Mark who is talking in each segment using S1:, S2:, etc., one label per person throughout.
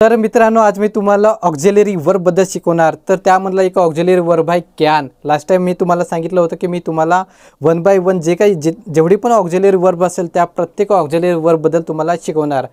S1: तर मित्रांनो, आज मी तुम्हाला ऑक्झिलरी वर्ब बद्दल शिकवणार. तर त्यामधला एक ऑक्झिलरी वर्ब आहे कॅन. लास्ट टाइम मी तुम्हाला सांगितलं होतं की मी तुम्हाला 1 बाय 1 जे काही जेवढी पण ऑक्झिलरी वर्ब असेल त्या प्रत्येक ऑक्झिलरी वर्ब बद्दल तुम्हाला शिकवणार.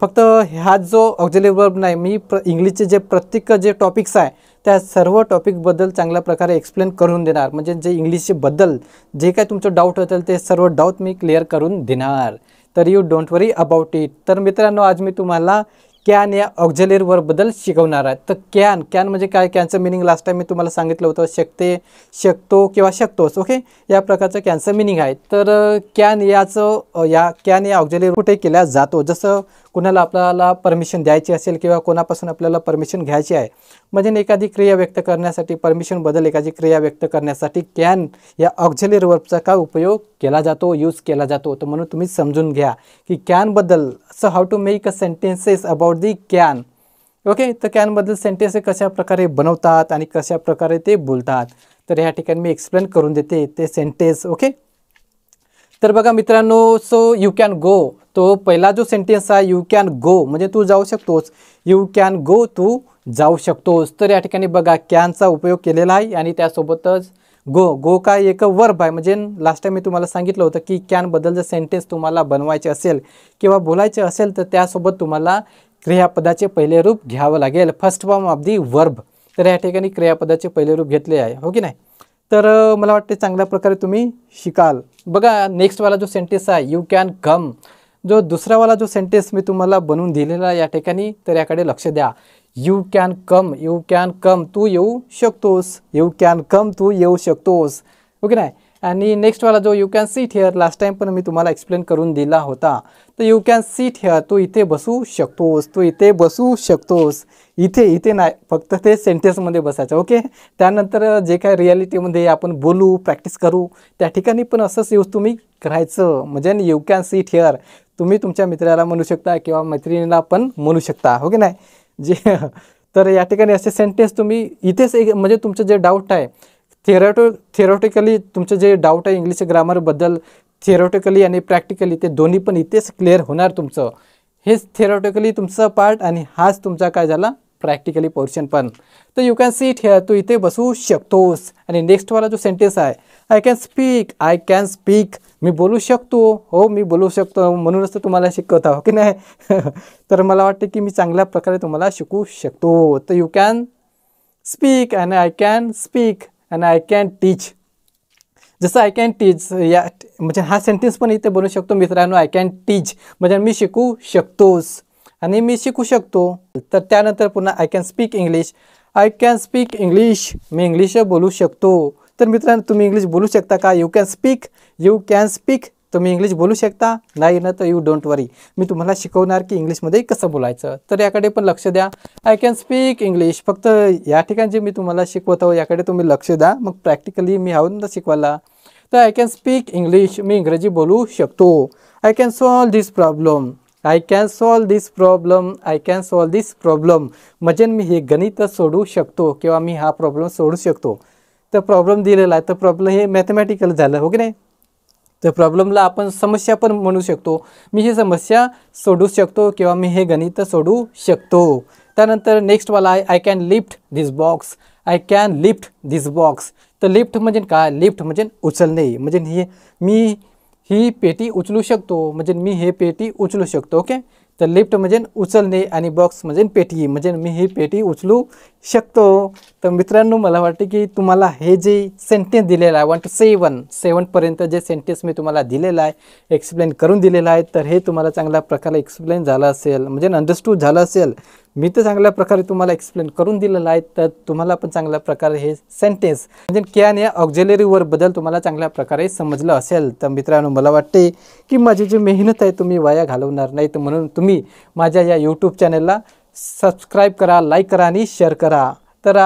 S1: फक्त हा जो ऑक्झिलरी वर्ब नाही, मी इंग्लिशचे जे प्रत्येक जे टॉपिक्स आहे त्या सर्व टॉपिकबद्दल चांगल्या प्रकारे एक्सप्लेन करून देणार. म्हणजे जे इंग्लिशचे बद्दल जे काही तुमचं डाऊट असेल ते सर्व डाऊट मी क्लिअर करून देणार. तर you don't worry about it. तर मित्रांनो, आज मी तुम्हाला कॅन या ऑक्झिलरी वर्ब बद्दल शिकवणार आहे. तर कॅन म्हणजे काय? कॅनचं मिनिंग लास्ट टाइम मी तुम्हाला सांगितलं होतं, शकते, शकतो किंवा शकतोस. ओके, या प्रकारचं कॅनचं मिनिंग आहे. तर कॅन या ऑक्झिलरी कुठे केल्या जातो? जसं कुणाला आपल्याला परमिशन द्यायची असेल किंवा कोणापासून आपल्याला परमिशन घ्यायची आहे, म्हणजे एखादी क्रिया व्यक्त करण्यासाठी, परमिशन बद्दल एखादी क्रिया व्यक्त करण्यासाठी कॅन या ऑक्झिलरी वर्बचा काय उपयोग केला जातो, यूज केला जातो. तर म्हणून तुम्ही समजून घ्या की कॅन बद्दल. So how to make a sentences about the can. Okay, तर कॅन बद्दल सेंटेन्स कशा प्रकारे बनवतात आणि कशा प्रकारे ते बोलतात, तर या ठिकाणी मी एक्सप्लेन करून देते ते सेंटेन्स. ओके, तर बघा मित्रांनो, सो यू कॅन गो, तो पहिला जो सेंटेन्स आहे यू कॅन गो म्हणजे तू जाऊ शकतोस. यू कॅन गो, तू जाऊ शकतोस. तर या ठिकाणी बघा कॅनचा उपयोग केलेला आहे आणि त्यासोबतच गो काय एक वर्ब आहे. म्हणजे लास्ट टाइम मी तुम्हाला सांगितलं होतं की कॅनबद्दल जर सेंटेन्स तुम्हाला बनवायचे असेल किंवा बोलायचे असेल तर त्यासोबत तुम्हाला क्रियापदाचे पहिले रूप घ्यावं लागेल, first form of the verb. तर या ठिकाणी क्रियापदाचे पहिले रूप घेतले आहे, हो की नाही? तर मला वाटते चांगल्या प्रकारे तुम्ही शिकाल. बघा नेक्स्टवाला जो सेंटेन्स आहे यू कॅन कम, जो दुसरावाला जो सेंटेन्स मी तुम्हाला बनवून दिलेला आहे या ठिकाणी, तर याकडे लक्ष द्या. यू कॅन कम, तू येऊ शकतोस. यू कॅन कम, तू येऊ शकतोस, ओके नाही? आणि नेक्स्टवाला जो you can sit here, last time पण मी तुम्हाला एक्सप्लेन करून दिला होता. तर यू कॅन सीट हिअर, तू इथे बसू शकतोस. तू इथे बसू शकतोस. इथे नाही, फक्त ते सेंटेन्समध्ये बसायचं. ओके, त्यानंतर जे काय रियालिटीमध्ये आपण बोलू, प्रॅक्टिस करू, त्या ठिकाणी पण असंच यूज तुम्ही करायचं. म्हणजे यू कॅन सीट हिअर तुम्ही तुमच्या मित्राला म्हणू शकता किंवा मैत्रिणीला पण म्हणू शकता, हो की नाही? जे तर या ठिकाणी असे सेंटेन्स तुम्ही इथेच म्हणजे तुमचं जे डाऊट आहे थिअरॉटिकली तुमचं जे डाऊट आहे इंग्लिश ग्रामरबद्दल, थिअरॉटिकली आणि प्रॅक्टिकली ते दोन्ही पण इथेच क्लिअर होणार तुमचं. हेच थिअरॉटिकली तुमचा पार्ट आणि हाच तुमचा काय झाला प्रॅक्टिकली पोर्शन पण. तर यू कॅन सीट हिअर, तू इथे बसू शकतोस. आणि नेक्स्टवाला जो सेंटेन्स आहे आय कॅन स्पीक, मी बोलू शकतो. हो, मी बोलू शकतो, म्हणूनच तर तुम्हाला शिकवता, हो की नाही? तर मला वाटते की मी चांगल्या प्रकारे तुम्हाला शिकवू शकतो. तर यू कॅन स्पीक आणि आय कॅन स्पीक आणि आय कॅन टीच. जसं आय कॅन टीच या म्हणजे हा सेंटेन्स पण इथे बनवू शकतो मित्रांनो. आय कॅन टीच म्हणजे मी शिकू शकतोस आणि मी शिकू शकतो. तर त्यानंतर पुन्हा I can speak English, me English बोलू शकतो. तर मित्रांनो, तुम्ही इंग्लिश बोलू शकता का? यू कॅन स्पीक तुम्ही इंग्लिश बोलू शकता? नाही ना, तर यू डोंट वरी, मी तुम्हाला शिकवणार की इंग्लिशमध्ये कसं बोलायचं. तर याकडे पण लक्ष द्या. आय कॅन स्पीक इंग्लिश, फक्त या ठिकाणी जे मी तुम्हाला शिकवतो याकडे तुम्ही लक्ष द्या, मग प्रॅक्टिकली मी हवं ना शिकवायला. तर आय कॅन स्पीक इंग्लिश, मी इंग्रजी बोलू शकतो. I can solve this problem म्हणजे मी हे गणित सोडवू शकतो किंवा मी हा प्रॉब्लेम सोडवू शकतो. तर प्रॉब्लेम दिलेला आहे, तर प्रॉब्लेम हे मॅथमॅटिकल झालं, हो की नाही? तर प्रॉब्लेमला आपण समस्या पण म्हणू शकतो. मी ही समस्या सोडवू शकतो किंवा मी हे गणित सोडवू शकतो. त्यानंतर नेक्स्टवाला आहे I can lift this box. तर लिफ्ट म्हणजे काय? लिफ्ट म्हणजे उचलणे. म्हणजे मी ही पेटी उचलू शकतो, म्हणजे मी हे पेटी उचलू शकतो. ओके, तर लिफ्ट म्हणजे उचलणे आणि बॉक्स म्हणजे पेटी, म्हणजे मी ही पेटी उचलू शकतो. तर मित्रांनो, मला वाटते की तुम्हाला हे जे सेंटेन्स दिलेलं आहे 1 to 7 पर्यंत जे सेंटेन्स मी तुम्हाला दिलेलं आहे, एक्सप्लेन करून दिलेलं आहे, तर हे तुम्हाला चांगल्या प्रकारे एक्सप्लेन झालं असेल, म्हणजे अंडरस्टूड झालं असेल. मी तर चांगल्या प्रकारे तुम्हाला एक्सप्लेन करून दिलेलं आहे, तर तुम्हाला पण चांगल्या प्रकारे हे सेंटेन्स म्हणजे कॅन या ऑक्झिलरी वर्बबद्दल तुम्हाला चांगल्या प्रकारे समजलं असेल. तर मित्रांनो, मला वाटते की माझी जी मेहनत आहे तुम्ही वाया घालवणार नाही. तर म्हणून तुम्ही माझ्या या यूट्यूब चॅनलला सबस्क्राईब करा, लाईक करा आणि शेअर करा. तर